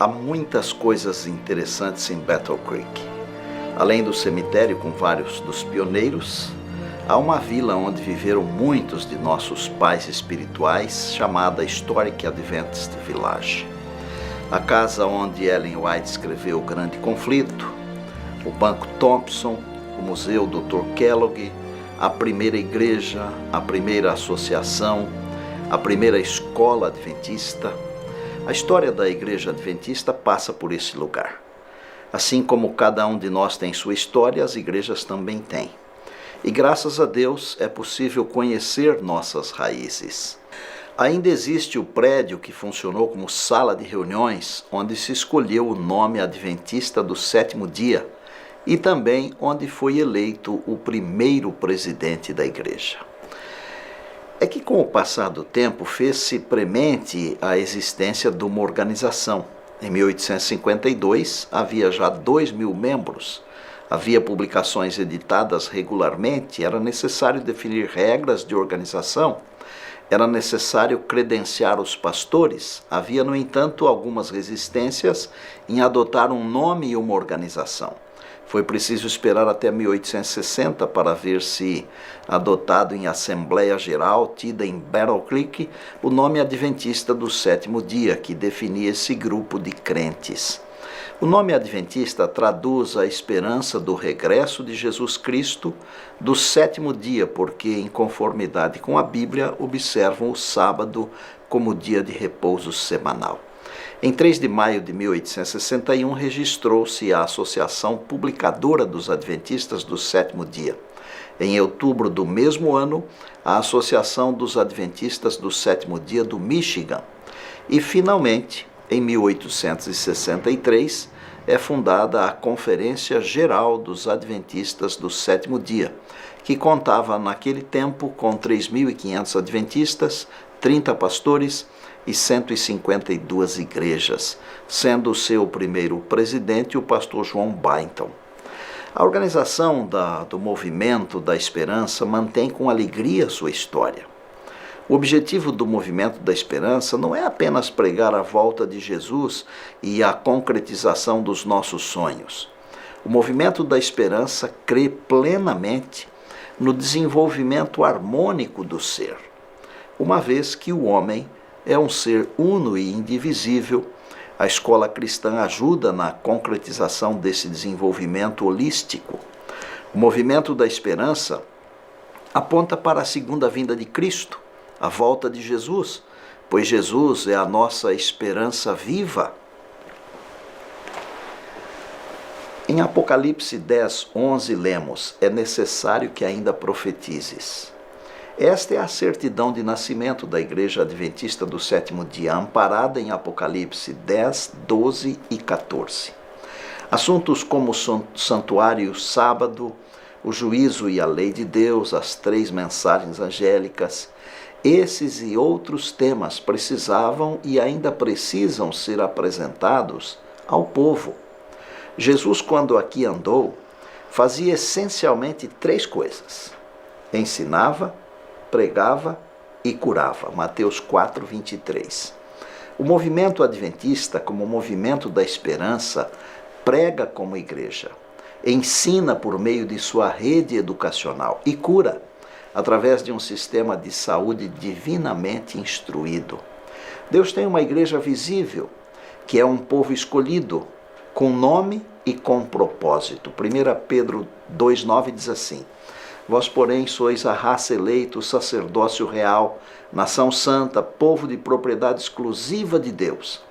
Há muitas coisas interessantes em Battle Creek. Além do cemitério com vários dos pioneiros, há uma vila onde viveram muitos de nossos pais espirituais, chamada Historic Adventist Village. A casa onde Ellen White escreveu O Grande Conflito, o Banco Thompson, o Museu Dr. Kellogg, a primeira igreja, a primeira associação, a primeira escola adventista. A história da Igreja Adventista passa por esse lugar. Assim como cada um de nós tem sua história, as igrejas também têm. E graças a Deus é possível conhecer nossas raízes. Ainda existe o prédio que funcionou como sala de reuniões, onde se escolheu o nome Adventista do Sétimo Dia, e também onde foi eleito o primeiro presidente da igreja. É que com o passar do tempo fez-se premente a existência de uma organização. Em 1852 havia já 2.000 membros, havia publicações editadas regularmente, era necessário definir regras de organização, era necessário credenciar os pastores, havia, no entanto, algumas resistências em adotar um nome e uma organização. Foi preciso esperar até 1860 para ver-se adotado em Assembleia Geral, tida em Battle Creek, o nome Adventista do Sétimo Dia, que definia esse grupo de crentes. O nome Adventista traduz a esperança do regresso de Jesus Cristo do sétimo dia, porque, em conformidade com a Bíblia, observam o sábado como dia de repouso semanal. Em 3 de maio de 1861, registrou-se a Associação Publicadora dos Adventistas do Sétimo Dia. Em outubro do mesmo ano, a Associação dos Adventistas do Sétimo Dia do Michigan. E, finalmente, em 1863, é fundada a Conferência Geral dos Adventistas do Sétimo Dia, que contava naquele tempo com 3.500 adventistas, 30 pastores e 152 igrejas, sendo o seu primeiro presidente o pastor João Byington. A organização do Movimento da Esperança mantém com alegria sua história. O objetivo do Movimento da Esperança não é apenas pregar a volta de Jesus e a concretização dos nossos sonhos. O Movimento da Esperança crê plenamente no desenvolvimento harmônico do ser, uma vez que o homem é um ser uno e indivisível. A escola cristã ajuda na concretização desse desenvolvimento holístico. O Movimento da Esperança aponta para a segunda vinda de Cristo, a volta de Jesus, pois Jesus é a nossa esperança viva. Em Apocalipse 10:11 lemos: é necessário que ainda profetizes. Esta é a certidão de nascimento da Igreja Adventista do Sétimo Dia, amparada em Apocalipse 10, 12 e 14. Assuntos como o santuário e o sábado, o juízo e a lei de Deus, as 3 mensagens angélicas, esses e outros temas precisavam e ainda precisam ser apresentados ao povo. Jesus, quando aqui andou, fazia essencialmente 3 coisas: ensinava, pregava e curava. Mateus 4:23. O movimento adventista, como movimento da esperança, prega como igreja, ensina por meio de sua rede educacional e cura através de um sistema de saúde divinamente instruído. Deus tem uma igreja visível, que é um povo escolhido, com nome e com propósito. 1 Pedro 2:9 diz assim: vós, porém, sois a raça eleita, o sacerdócio real, nação santa, povo de propriedade exclusiva de Deus,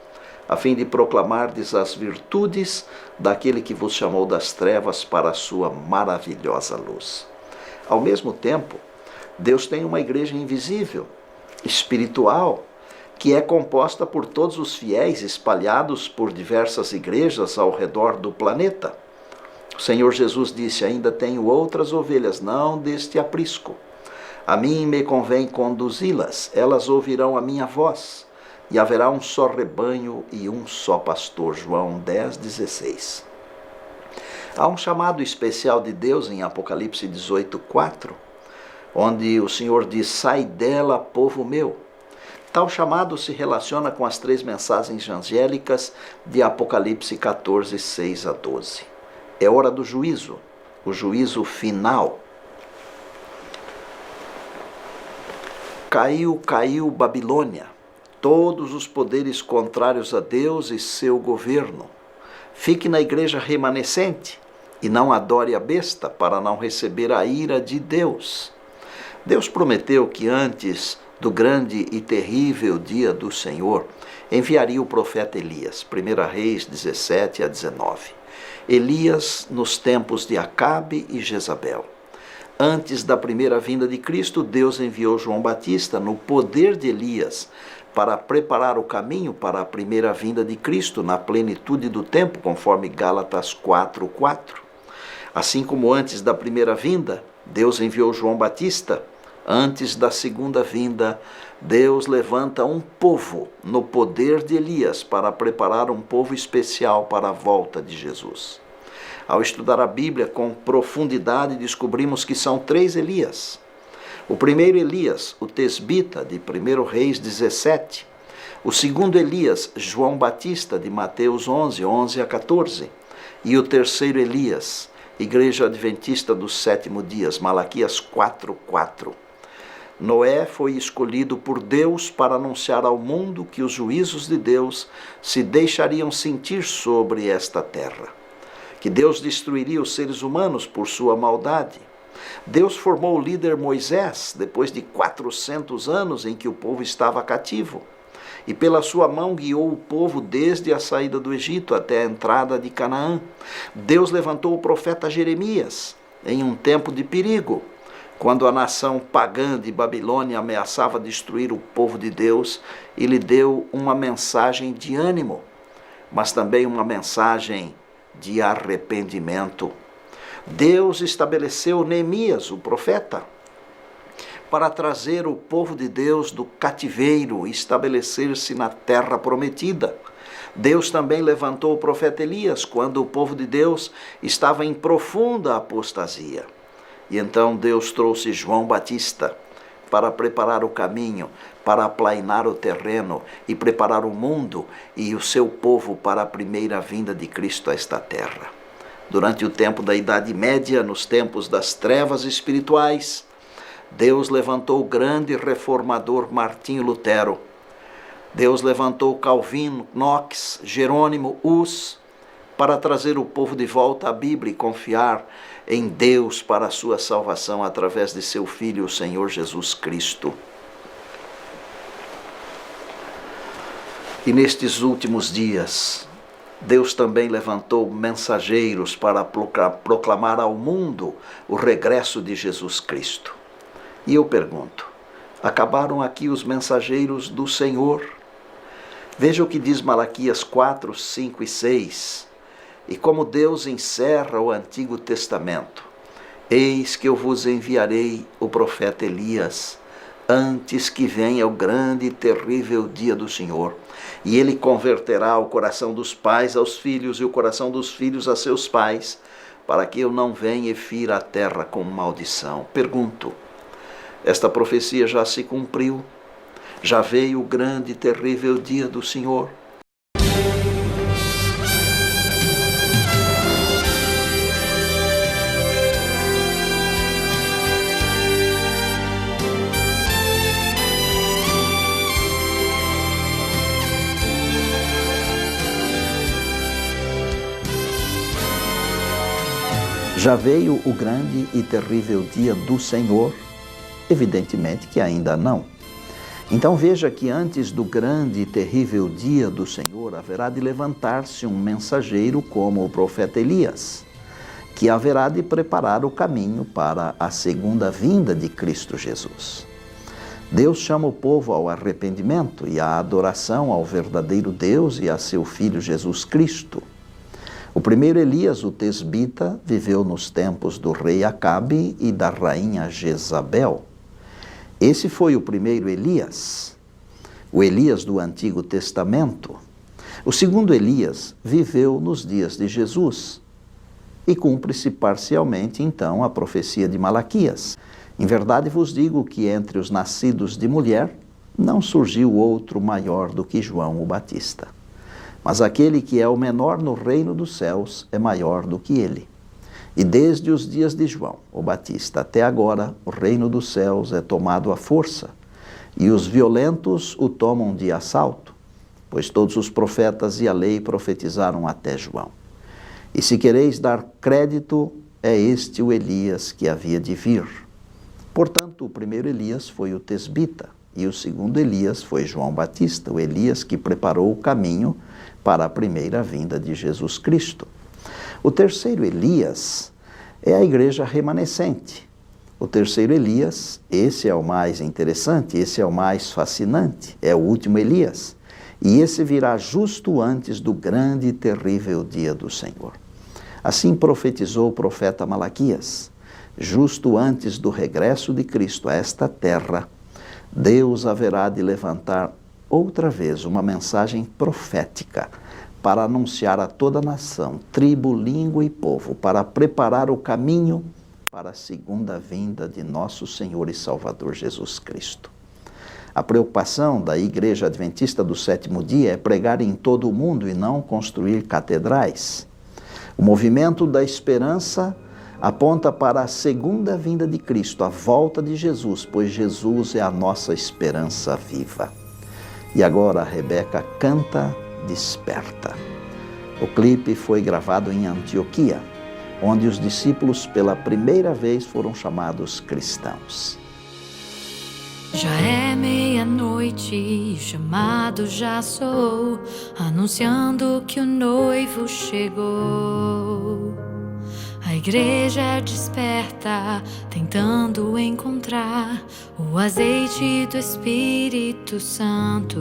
a fim de proclamardes as virtudes daquele que vos chamou das trevas para a sua maravilhosa luz. Ao mesmo tempo, Deus tem uma igreja invisível, espiritual, que é composta por todos os fiéis espalhados por diversas igrejas ao redor do planeta. O Senhor Jesus disse: ainda tenho outras ovelhas, não deste aprisco. A mim me convém conduzi-las, elas ouvirão a minha voz, e haverá um só rebanho e um só pastor. João 10:16. Há um chamado especial de Deus em Apocalipse 18:4, onde o Senhor diz: sai dela, povo meu. Tal chamado se relaciona com as 3 mensagens angélicas de Apocalipse 14, 6 a 12. É hora do juízo, o juízo final. Caiu, caiu Babilônia, todos os poderes contrários a Deus e seu governo. Fique na igreja remanescente e não adore a besta para não receber a ira de Deus. Deus prometeu que antes do grande e terrível dia do Senhor, enviaria o profeta Elias, 1 Reis 17 a 19. Elias nos tempos de Acabe e Jezabel. Antes da primeira vinda de Cristo, Deus enviou João Batista no poder de Elias para preparar o caminho para a primeira vinda de Cristo na plenitude do tempo, conforme Gálatas 4:4. Assim como antes da primeira vinda, Deus enviou João Batista, antes da segunda vinda, Deus levanta um povo no poder de Elias para preparar um povo especial para a volta de Jesus. Ao estudar a Bíblia com profundidade, descobrimos que são 3 Elias. O primeiro Elias, o tesbita, de 1 Reis 17. O segundo Elias, João Batista, de Mateus 11, 11 a 14. E o terceiro Elias, Igreja Adventista dos 7º Dias, Malaquias 4:4. Noé foi escolhido por Deus para anunciar ao mundo que os juízos de Deus se deixariam sentir sobre esta terra, que Deus destruiria os seres humanos por sua maldade. Deus formou o líder Moisés depois de 400 anos em que o povo estava cativo, e pela sua mão guiou o povo desde a saída do Egito até a entrada de Canaã. Deus levantou o profeta Jeremias em um tempo de perigo, quando a nação pagã de Babilônia ameaçava destruir o povo de Deus, e lhe deu uma mensagem de ânimo, mas também uma mensagem de arrependimento. Deus estabeleceu Neemias, o profeta, para trazer o povo de Deus do cativeiro e estabelecer-se na terra prometida. Deus também levantou o profeta Elias quando o povo de Deus estava em profunda apostasia. E então Deus trouxe João Batista para preparar o caminho, para aplainar o terreno e preparar o mundo e o seu povo para a primeira vinda de Cristo a esta terra. Durante o tempo da Idade Média, nos tempos das trevas espirituais, Deus levantou o grande reformador Martinho Lutero. Deus levantou Calvino, Knox, Jerônimo, Hus, para trazer o povo de volta à Bíblia e confiar em Deus para a sua salvação através de seu Filho, o Senhor Jesus Cristo. E nestes últimos dias, Deus também levantou mensageiros para proclamar ao mundo o regresso de Jesus Cristo. E eu pergunto, acabaram aqui os mensageiros do Senhor? Veja o que diz Malaquias 4, 5 e 6. E como Deus encerra o Antigo Testamento, eis que eu vos enviarei o profeta Elias, antes que venha o grande e terrível dia do Senhor. E ele converterá o coração dos pais aos filhos e o coração dos filhos a seus pais, para que eu não venha e fira a terra com maldição. Pergunto, esta profecia já se cumpriu? Já veio o grande e terrível dia do Senhor? Já veio o grande e terrível dia do Senhor? Evidentemente que ainda não. Então veja que antes do grande e terrível dia do Senhor haverá de levantar-se um mensageiro como o profeta Elias, que haverá de preparar o caminho para a segunda vinda de Cristo Jesus. Deus chama o povo ao arrependimento e à adoração ao verdadeiro Deus e a seu Filho Jesus Cristo. O primeiro Elias, o tesbita, viveu nos tempos do rei Acabe e da rainha Jezabel. Esse foi o primeiro Elias, o Elias do Antigo Testamento. O segundo Elias viveu nos dias de Jesus e cumpre-se parcialmente, então, a profecia de Malaquias. Em verdade vos digo que entre os nascidos de mulher não surgiu outro maior do que João o Batista. Mas aquele que é o menor no reino dos céus é maior do que ele. E desde os dias de João o Batista até agora, o reino dos céus é tomado à força, e os violentos o tomam de assalto, pois todos os profetas e a lei profetizaram até João. E se quereis dar crédito, é este o Elias que havia de vir. Portanto, o primeiro Elias foi o tesbita, e o segundo Elias foi João Batista, o Elias que preparou o caminho para a primeira vinda de Jesus Cristo. O terceiro Elias é a igreja remanescente. O terceiro Elias, esse é o mais interessante, esse é o mais fascinante, é o último Elias. E esse virá justo antes do grande e terrível dia do Senhor. Assim profetizou o profeta Malaquias. Justo antes do regresso de Cristo a esta terra, Deus haverá de levantar outra vez uma mensagem profética para anunciar a toda a nação, tribo, língua e povo, para preparar o caminho para a segunda vinda de nosso Senhor e Salvador Jesus Cristo. A preocupação da Igreja Adventista do Sétimo Dia é pregar em todo o mundo e não construir catedrais. O movimento da esperança aponta para a segunda vinda de Cristo, a volta de Jesus, pois Jesus é a nossa esperança viva. E agora a Rebeca canta Desperta. O clipe foi gravado em Antioquia, onde os discípulos pela primeira vez foram chamados cristãos. Já é meia-noite e o chamado já soou, anunciando que o noivo chegou. A igreja desperta, tentando encontrar o azeite do Espírito Santo.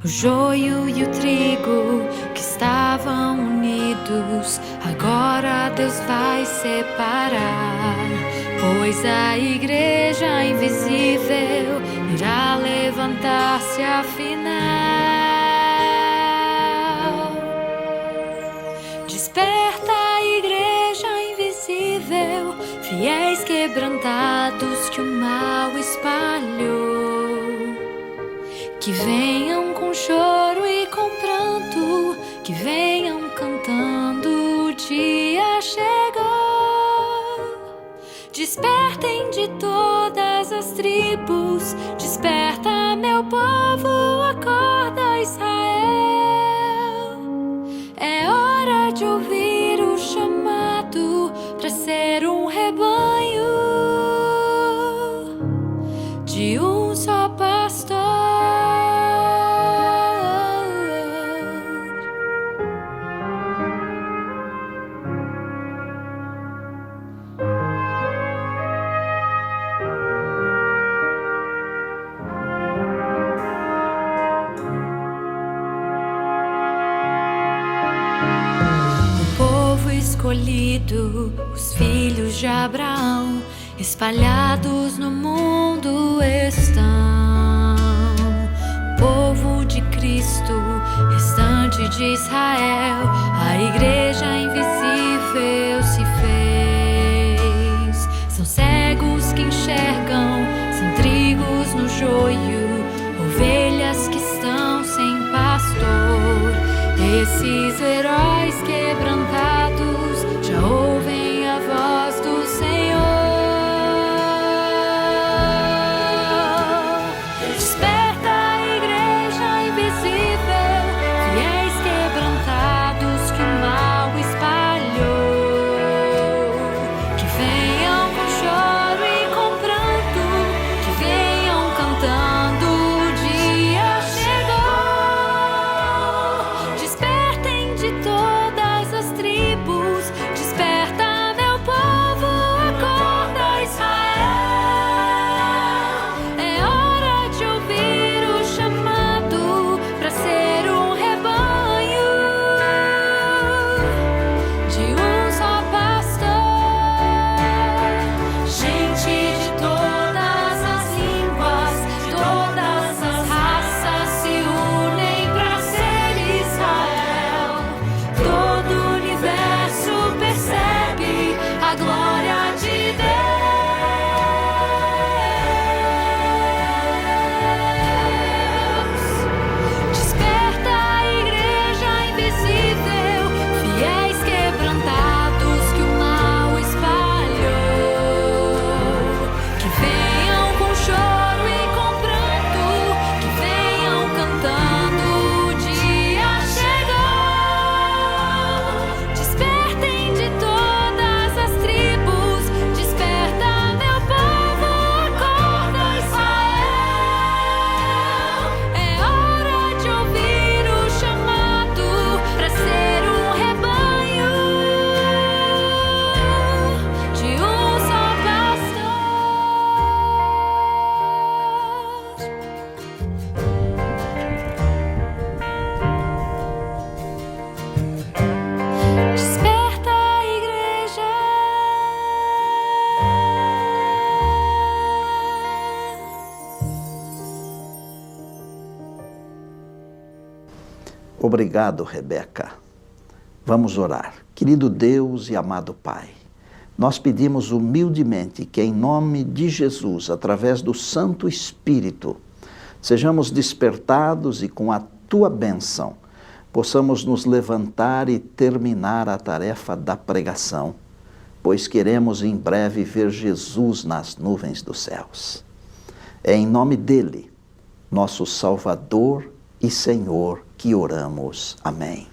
O joio e o trigo que estavam unidos, agora Deus vai separar. Pois a igreja invisível irá levantar-se afinal. Desperta, igreja invisível, fiéis quebrantados que o mal espalhou. Que venham com choro e com pranto, que venham cantando, o dia chegou. Despertem de todas as tribos, desperta meu povo, acorda Israel. É hora de ouvir o chamado para ser um rebanho de um só pastor. Escolhido, os filhos de Abraão, espalhados no mundo estão. O povo de Cristo, restante de Israel, a igreja invisível se fez. São cegos que enxergam, são trigos no joio, ovelhas que estão sem pastor. Esses heróis quebrantados já ouvem a voz do Senhor. Desperta, igreja invisível, fiéis quebrantados que o mal espalhou. Que venham com choro e com pranto, que venham cantando, o dia chegou. Despertem de todas as tribos, Obrigado, Rebeca. Vamos orar. Querido Deus e amado Pai, nós pedimos humildemente que, em nome de Jesus, através do Santo Espírito, sejamos despertados e, com a Tua bênção, possamos nos levantar e terminar a tarefa da pregação, pois queremos em breve ver Jesus nas nuvens dos céus. É em nome dele, nosso Salvador e Senhor, que oramos. Amém.